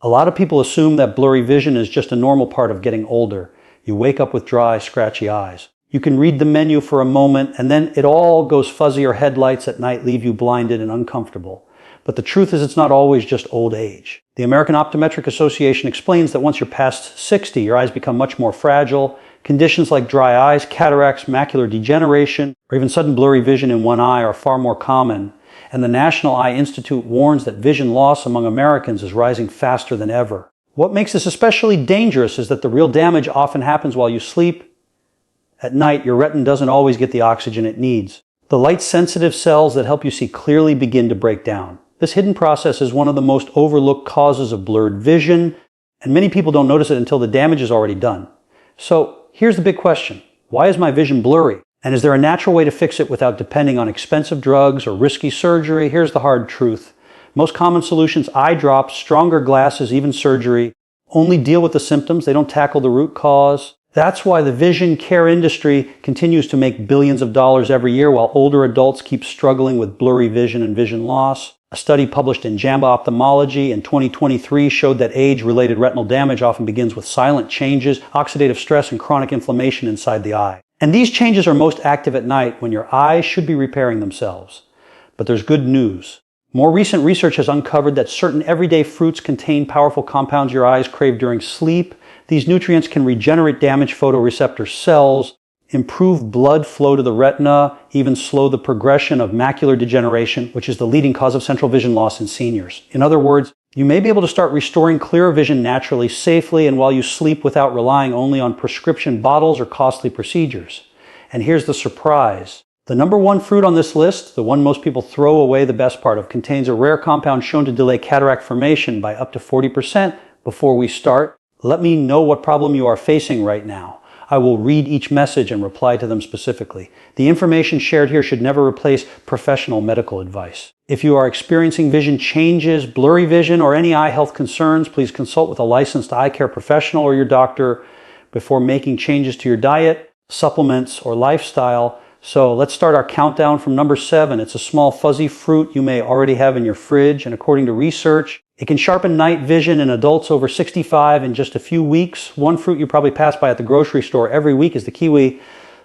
A lot of people assume that blurry vision is just a normal part of getting older. You wake up with dry, scratchy eyes. You can read the menu for a moment, and then it all goes fuzzy, or headlights at night leave you blinded and uncomfortable. But the truth is, it's not always just old age. The American Optometric Association explains that once you're past 60, your eyes become much more fragile. Conditions like dry eyes, cataracts, macular degeneration, or even sudden blurry vision in one eye are far more common. And the National Eye Institute warns that vision loss among Americans is rising faster than ever. What makes this especially dangerous is that the real damage often happens while you sleep. At night, your retina doesn't always get the oxygen it needs. The light-sensitive cells that help you see clearly begin to break down. This hidden process is one of the most overlooked causes of blurred vision, and many people don't notice it until the damage is already done. So here's the big question. Why is my vision blurry? And is there a natural way to fix it without depending on expensive drugs or risky surgery? Here's the hard truth. Most common solutions, eye drops, stronger glasses, even surgery, only deal with the symptoms. They don't tackle the root cause. That's why the vision care industry continues to make billions of dollars every year while older adults keep struggling with blurry vision and vision loss. A study published in JAMA Ophthalmology in 2023 showed that age-related retinal damage often begins with silent changes, oxidative stress, and chronic inflammation inside the eye. And these changes are most active at night when your eyes should be repairing themselves. But there's good news. More recent research has uncovered that certain everyday fruits contain powerful compounds your eyes crave during sleep. These nutrients can regenerate damaged photoreceptor cells, improve blood flow to the retina, even slow the progression of macular degeneration, which is the leading cause of central vision loss in seniors. In other words, you may be able to start restoring clearer vision naturally, safely, and while you sleep without relying only on prescription bottles or costly procedures. And here's the surprise. The number one fruit on this list, the one most people throw away the best part of, contains a rare compound shown to delay cataract formation by up to 40%. Before we start, let me know what problem you are facing right now. I will read each message and reply to them specifically. The information shared here should never replace professional medical advice. If you are experiencing vision changes, blurry vision, or any eye health concerns, please consult with a licensed eye care professional or your doctor before making changes to your diet, supplements, or lifestyle. So let's start our countdown from number 7. It's a small fuzzy fruit you may already have in your fridge, and according to research, it can sharpen night vision in adults over 65 in just a few weeks. One fruit you probably pass by at the grocery store every week is the kiwi.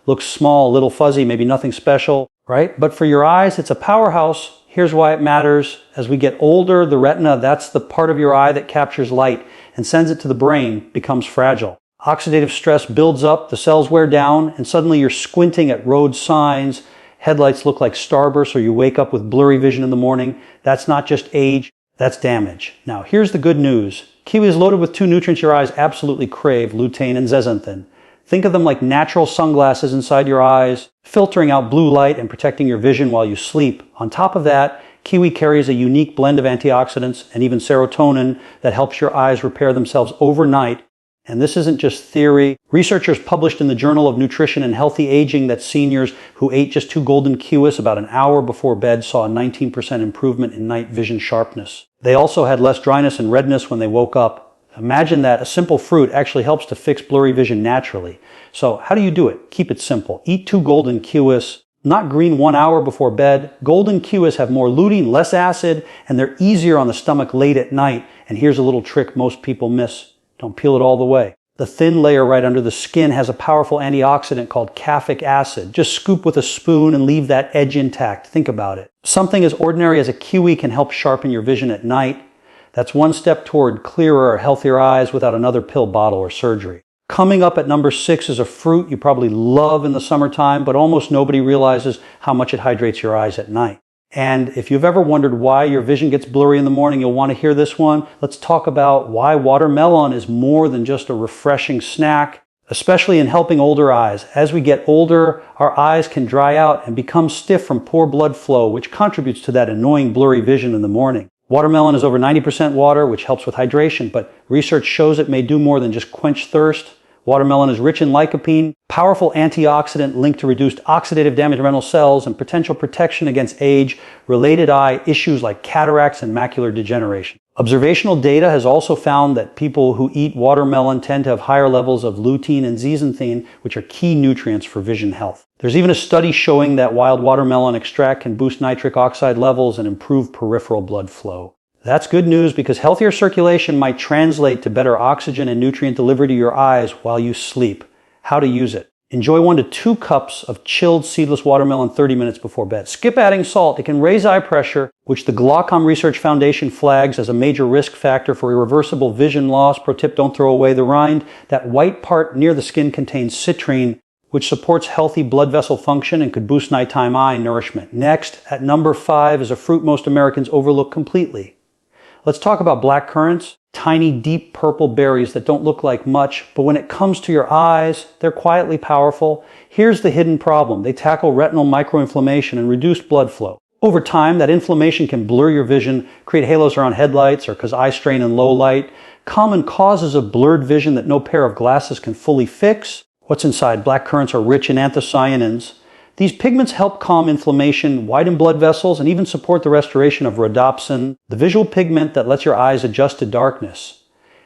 Looks small, a little fuzzy, maybe nothing special, right? But for your eyes, it's a powerhouse. Here's why it matters. As we get older, the retina, that's the part of your eye that captures light and sends it to the brain, becomes fragile. Oxidative stress builds up, the cells wear down, and suddenly you're squinting at road signs. Headlights look like starbursts, or you wake up with blurry vision in the morning. That's not just age. That's damage. Now, here's the good news. Kiwi is loaded with 2 nutrients your eyes absolutely crave, lutein and zeaxanthin. Think of them like natural sunglasses inside your eyes, filtering out blue light and protecting your vision while you sleep. On top of that, kiwi carries a unique blend of antioxidants and even serotonin that helps your eyes repair themselves overnight. And this isn't just theory. Researchers published in the Journal of Nutrition and Healthy Aging that seniors who ate just 2 golden kiwis about an hour before bed saw a 19% improvement in night vision sharpness. They also had less dryness and redness when they woke up. Imagine that a simple fruit actually helps to fix blurry vision naturally. So how do you do it? Keep it simple. Eat 2 golden kiwis, not green 1 hour before bed. Golden kiwis have more lutein, less acid, and they're easier on the stomach late at night. And here's a little trick most people miss. Don't peel it all the way. The thin layer right under the skin has a powerful antioxidant called caffeic acid. Just scoop with a spoon and leave that edge intact. Think about it. Something as ordinary as a kiwi can help sharpen your vision at night. That's one step toward clearer, healthier eyes without another pill bottle or surgery. Coming up at number 6 is a fruit you probably love in the summertime, but almost nobody realizes how much it hydrates your eyes at night. And if you've ever wondered why your vision gets blurry in the morning, you'll want to hear this one. Let's talk about why watermelon is more than just a refreshing snack, especially in helping older eyes. As we get older, our eyes can dry out and become stiff from poor blood flow, which contributes to that annoying blurry vision in the morning. Watermelon is over 90% water, which helps with hydration, but research shows it may do more than just quench thirst. Watermelon is rich in lycopene, powerful antioxidant linked to reduced oxidative damage to retinal cells and potential protection against age-related eye issues like cataracts and macular degeneration. Observational data has also found that people who eat watermelon tend to have higher levels of lutein and zeaxanthin, which are key nutrients for vision health. There's even a study showing that wild watermelon extract can boost nitric oxide levels and improve peripheral blood flow. That's good news because healthier circulation might translate to better oxygen and nutrient delivery to your eyes while you sleep. How to use it. Enjoy 1 to 2 cups of chilled seedless watermelon 30 minutes before bed. Skip adding salt. It can raise eye pressure, which the Glaucom Research Foundation flags as a major risk factor for irreversible vision loss. Pro tip, don't throw away the rind. That white part near the skin contains citrine, which supports healthy blood vessel function and could boost nighttime eye nourishment. Next, at number 5 is a fruit most Americans overlook completely. Let's talk about black currants. Tiny, deep purple berries that don't look like much, but when it comes to your eyes, they're quietly powerful. Here's the hidden problem. They tackle retinal microinflammation and reduced blood flow. Over time, that inflammation can blur your vision, create halos around headlights, or cause eye strain in low light. Common causes of blurred vision that no pair of glasses can fully fix. What's inside? Black currants are rich in anthocyanins. These pigments help calm inflammation, widen blood vessels, and even support the restoration of rhodopsin, the visual pigment that lets your eyes adjust to darkness.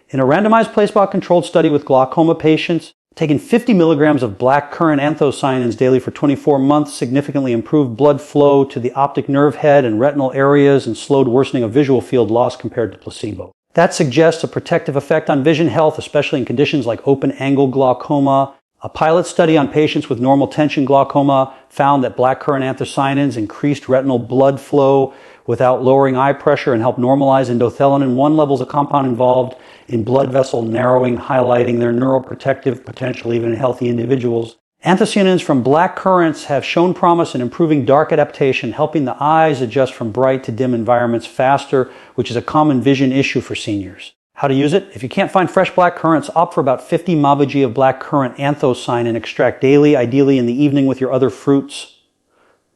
In a randomized placebo-controlled study with glaucoma patients, taking 50 milligrams of black currant anthocyanins daily for 24 months significantly improved blood flow to the optic nerve head and retinal areas and slowed worsening of visual field loss compared to placebo. That suggests a protective effect on vision health, especially in conditions like open-angle glaucoma. A pilot study on patients with normal tension glaucoma found that black currant anthocyanins increased retinal blood flow without lowering eye pressure and helped normalize endothelin 1 levels, a compound involved in blood vessel narrowing, highlighting their neuroprotective potential even in healthy individuals. Anthocyanins from black currants have shown promise in improving dark adaptation, helping the eyes adjust from bright to dim environments faster, which is a common vision issue for seniors. How to use it? If you can't find fresh black currants, opt for about 50 mavaji of black currant anthocyanin extract daily, ideally in the evening with your other fruits.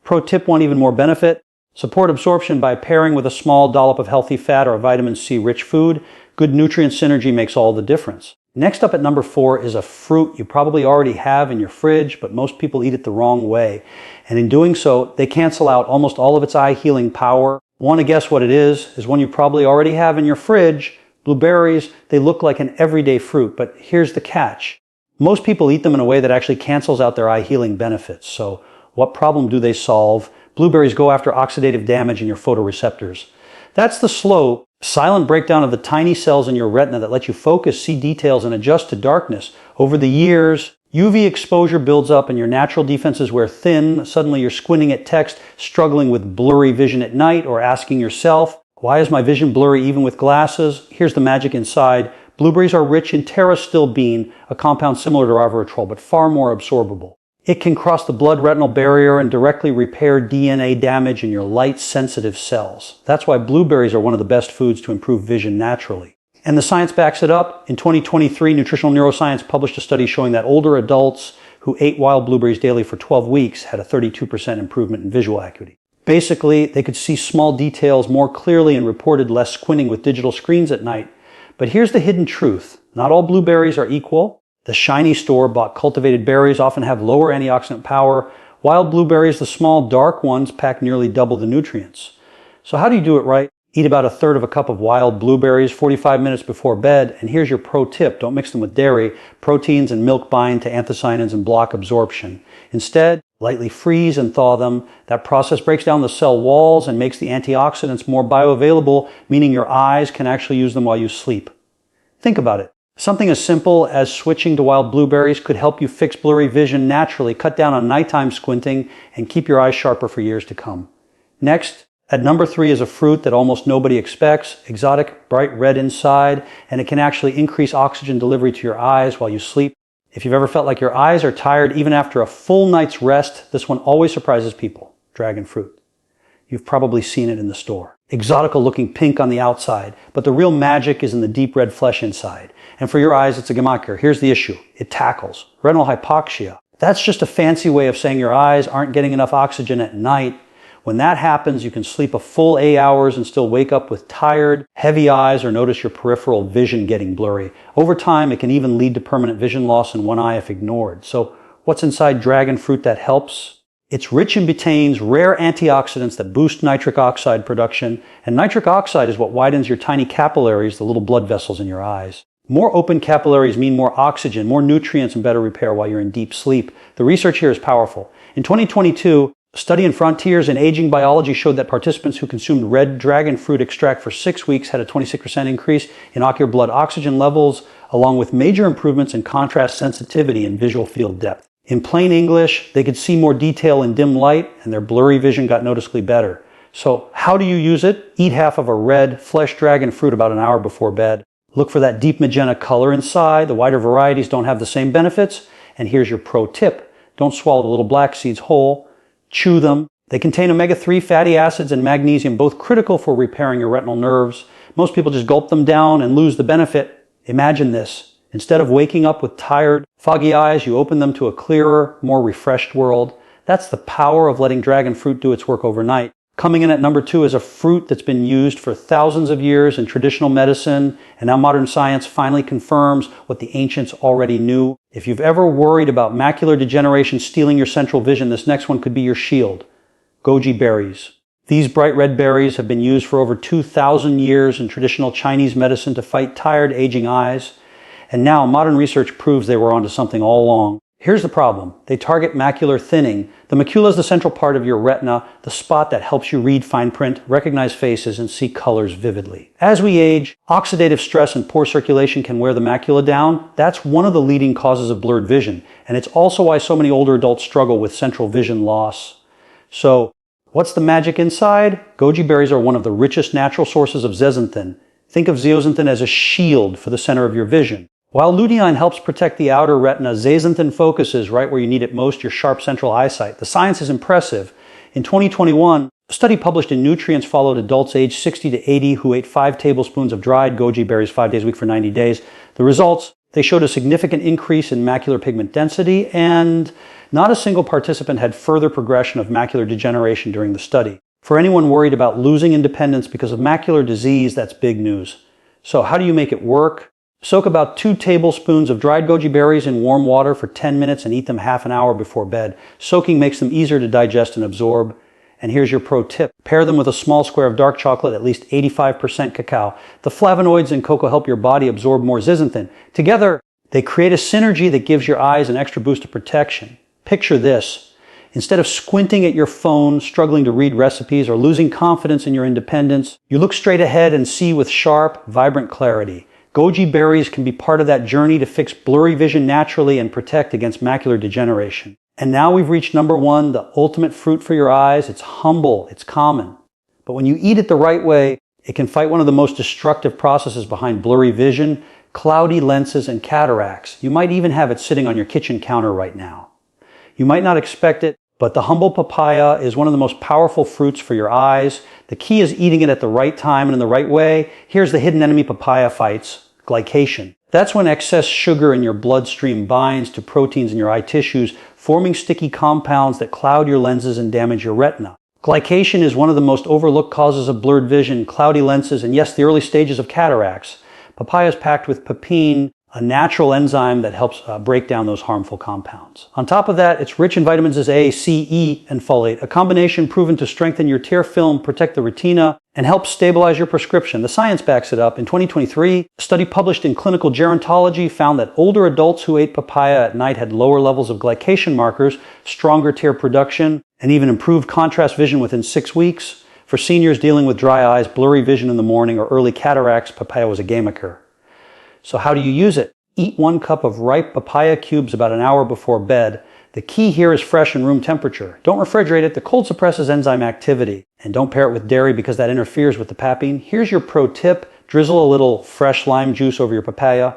Pro tip, one even more benefit. Support absorption by pairing with a small dollop of healthy fat or a vitamin C rich food. Good nutrient synergy makes all the difference. Next up at number 4 is a fruit you probably already have in your fridge, but most people eat it the wrong way. And in doing so, they cancel out almost all of its eye healing power. Want to guess what it is one you probably already have in your fridge. Blueberries, they look like an everyday fruit, but here's the catch. Most people eat them in a way that actually cancels out their eye healing benefits. So what problem do they solve? Blueberries go after oxidative damage in your photoreceptors. That's the slow, silent breakdown of the tiny cells in your retina that let you focus, see details, and adjust to darkness. Over the years, UV exposure builds up and your natural defenses wear thin. Suddenly you're squinting at text, struggling with blurry vision at night, or asking yourself, why is my vision blurry even with glasses? Here's the magic inside. Blueberries are rich in pterostilbene, a compound similar to resveratrol, but far more absorbable. It can cross the blood-retinal barrier and directly repair DNA damage in your light-sensitive cells. That's why blueberries are one of the best foods to improve vision naturally. And the science backs it up. In 2023, Nutritional Neuroscience published a study showing that older adults who ate wild blueberries daily for 12 weeks had a 32% improvement in visual acuity. Basically, they could see small details more clearly and reported less squinting with digital screens at night. But here's the hidden truth. Not all blueberries are equal. The shiny store-bought cultivated berries often have lower antioxidant power. Wild blueberries, the small, dark ones, pack nearly double the nutrients. So how do you do it right? Eat about 1/3 of a cup of wild blueberries 45 minutes before bed. And here's your pro tip. Don't mix them with dairy. Proteins and milk bind to anthocyanins and block absorption. Instead, lightly freeze and thaw them. That process breaks down the cell walls and makes the antioxidants more bioavailable, meaning your eyes can actually use them while you sleep. Think about it. Something as simple as switching to wild blueberries could help you fix blurry vision naturally, cut down on nighttime squinting, and keep your eyes sharper for years to come. Next, at number 3 is a fruit that almost nobody expects, exotic, bright red inside, and it can actually increase oxygen delivery to your eyes while you sleep. If you've ever felt like your eyes are tired even after a full night's rest, this one always surprises people. Dragon fruit. You've probably seen it in the store. Exotical looking pink on the outside, but the real magic is in the deep red flesh inside. And for your eyes, it's a gemaker. Here's the issue. It tackles retinal hypoxia. That's just a fancy way of saying your eyes aren't getting enough oxygen at night. When that happens, you can sleep a full 8 hours and still wake up with tired, heavy eyes or notice your peripheral vision getting blurry. Over time, it can even lead to permanent vision loss in one eye if ignored. So what's inside dragon fruit that helps? It's rich in betaines, rare antioxidants that boost nitric oxide production. And nitric oxide is what widens your tiny capillaries, the little blood vessels in your eyes. More open capillaries mean more oxygen, more nutrients, and better repair while you're in deep sleep. The research here is powerful. In 2022, A study in Frontiers in Aging Biology showed that participants who consumed red dragon fruit extract for 6 weeks had a 26% increase in ocular blood oxygen levels, along with major improvements in contrast sensitivity and visual field depth. In plain English, they could see more detail in dim light, and their blurry vision got noticeably better. So how do you use it? Eat half of a red flesh dragon fruit about an hour before bed. Look for that deep magenta color inside. The wider varieties don't have the same benefits. And here's your pro tip. Don't swallow the little black seeds whole. Chew them. They contain omega-3 fatty acids and magnesium, both critical for repairing your retinal nerves. Most people just gulp them down and lose the benefit. Imagine this. Instead of waking up with tired, foggy eyes, you open them to a clearer, more refreshed world. That's the power of letting dragon fruit do its work overnight. Coming in at number 2 is a fruit that's been used for thousands of years in traditional medicine, and now modern science finally confirms what the ancients already knew. If you've ever worried about macular degeneration stealing your central vision, this next one could be your shield. Goji berries. These bright red berries have been used for over 2,000 years in traditional Chinese medicine to fight tired, aging eyes. And now modern research proves they were onto something all along. Here's the problem. They target macular thinning. The macula is the central part of your retina, the spot that helps you read fine print, recognize faces, and see colors vividly. As we age, oxidative stress and poor circulation can wear the macula down. That's one of the leading causes of blurred vision, and it's also why so many older adults struggle with central vision loss. So, what's the magic inside? Goji berries are one of the richest natural sources of zeaxanthin. Think of zeaxanthin as a shield for the center of your vision. While lutein helps protect the outer retina, zeaxanthin focuses right where you need it most, your sharp central eyesight. The science is impressive. In 2021, a study published in Nutrients followed adults aged 60 to 80 who ate 5 tablespoons of dried goji berries 5 days a week for 90 days. The results, they showed a significant increase in macular pigment density, and not a single participant had further progression of macular degeneration during the study. For anyone worried about losing independence because of macular disease, that's big news. So how do you make it work? Soak about 2 tablespoons of dried goji berries in warm water for 10 minutes and eat them half an hour before bed. Soaking makes them easier to digest and absorb. And here's your pro tip. Pair them with a small square of dark chocolate, at least 85% cacao. The flavonoids in cocoa help your body absorb more zeaxanthin. Together, they create a synergy that gives your eyes an extra boost of protection. Picture this. Instead of squinting at your phone, struggling to read recipes, or losing confidence in your independence, you look straight ahead and see with sharp, vibrant clarity. Goji berries can be part of that journey to fix blurry vision naturally and protect against macular degeneration. And now we've reached number 1, the ultimate fruit for your eyes. It's humble, it's common. But when you eat it the right way, it can fight one of the most destructive processes behind blurry vision, cloudy lenses and cataracts. You might even have it sitting on your kitchen counter right now. You might not expect it, but the humble papaya is one of the most powerful fruits for your eyes. The key is eating it at the right time and in the right way. Here's the hidden enemy papaya fights. Glycation. That's when excess sugar in your bloodstream binds to proteins in your eye tissues, forming sticky compounds that cloud your lenses and damage your retina. Glycation is one of the most overlooked causes of blurred vision, cloudy lenses, and yes, the early stages of cataracts. Papaya is packed with papain, a natural enzyme that helps break down those harmful compounds. On top of that, it's rich in vitamins A, C, E, and folate, a combination proven to strengthen your tear film, protect the retina, and help stabilize your prescription. The science backs it up. In 2023, a study published in Clinical Gerontology found that older adults who ate papaya at night had lower levels of glycation markers, stronger tear production, and even improved contrast vision within 6 weeks. For seniors dealing with dry eyes, blurry vision in the morning, or early cataracts, papaya was a game maker. So how do you use it? Eat 1 cup of ripe papaya cubes about an hour before bed. The key here is fresh and room temperature. Don't refrigerate it. The cold suppresses enzyme activity. And don't pair it with dairy because that interferes with the papain. Here's your pro tip. Drizzle a little fresh lime juice over your papaya.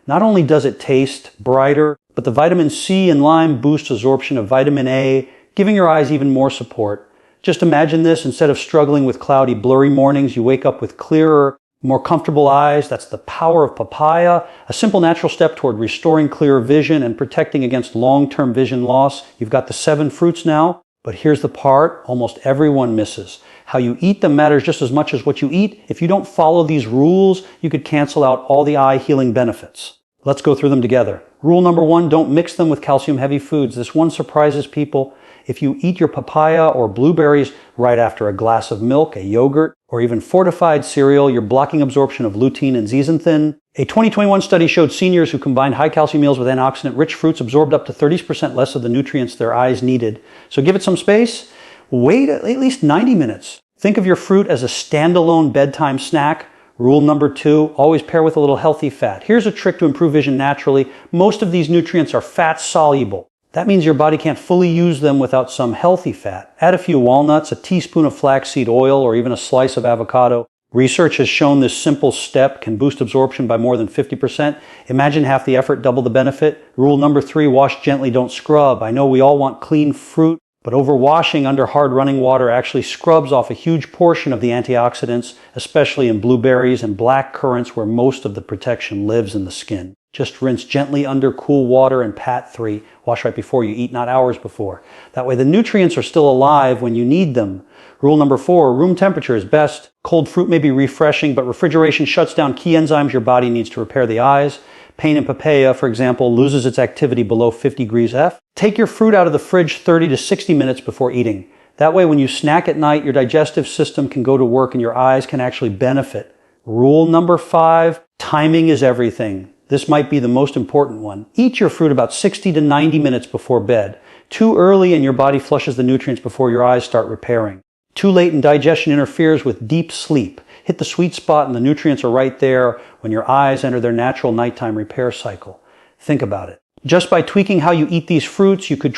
Not only does it taste brighter, but the vitamin C in lime boosts absorption of vitamin A, giving your eyes even more support. Just imagine this. Instead of struggling with cloudy, blurry mornings, you wake up with clearer, more comfortable eyes. That's the power of papaya, a simple natural step toward restoring clear vision and protecting against long-term vision loss. You've got the 7 fruits now, but here's the part almost everyone misses. How you eat them matters just as much as what you eat. If you don't follow these rules, you could cancel out all the eye healing benefits. Let's go through them together. Rule number 1, don't mix them with calcium-heavy foods. This one surprises people. If you eat your papaya or blueberries right after a glass of milk, a yogurt, or even fortified cereal, you're blocking absorption of lutein and zeaxanthin. A 2021 study showed seniors who combined high-calcium meals with antioxidant-rich fruits absorbed up to 30% less of the nutrients their eyes needed. So give it some space. Wait at least 90 minutes. Think of your fruit as a standalone bedtime snack. Rule number 2, always pair with a little healthy fat. Here's a trick to improve vision naturally. Most of these nutrients are fat soluble. That means your body can't fully use them without some healthy fat. Add a few walnuts, a teaspoon of flaxseed oil, or even a slice of avocado. Research has shown this simple step can boost absorption by more than 50%. Imagine half the effort, double the benefit. Rule number 3, wash gently, don't scrub. I know we all want clean fruit, but overwashing under hard running water actually scrubs off a huge portion of the antioxidants, especially in blueberries and black currants where most of the protection lives in the skin. Just rinse gently under cool water and pat 3. Wash right before you eat, not hours before. That way the nutrients are still alive when you need them. Rule number 4, room temperature is best. Cold fruit may be refreshing, but refrigeration shuts down key enzymes your body needs to repair the eyes. Pain in papaya, for example, loses its activity below 50 degrees F. Take your fruit out of the fridge 30 to 60 minutes before eating. That way when you snack at night, your digestive system can go to work and your eyes can actually benefit. Rule number 5, timing is everything. This might be the most important one. Eat your fruit about 60 to 90 minutes before bed. Too early and your body flushes the nutrients before your eyes start repairing. Too late and digestion interferes with deep sleep. Hit the sweet spot and the nutrients are right there when your eyes enter their natural nighttime repair cycle. Think about it. Just by tweaking how you eat these fruits, you could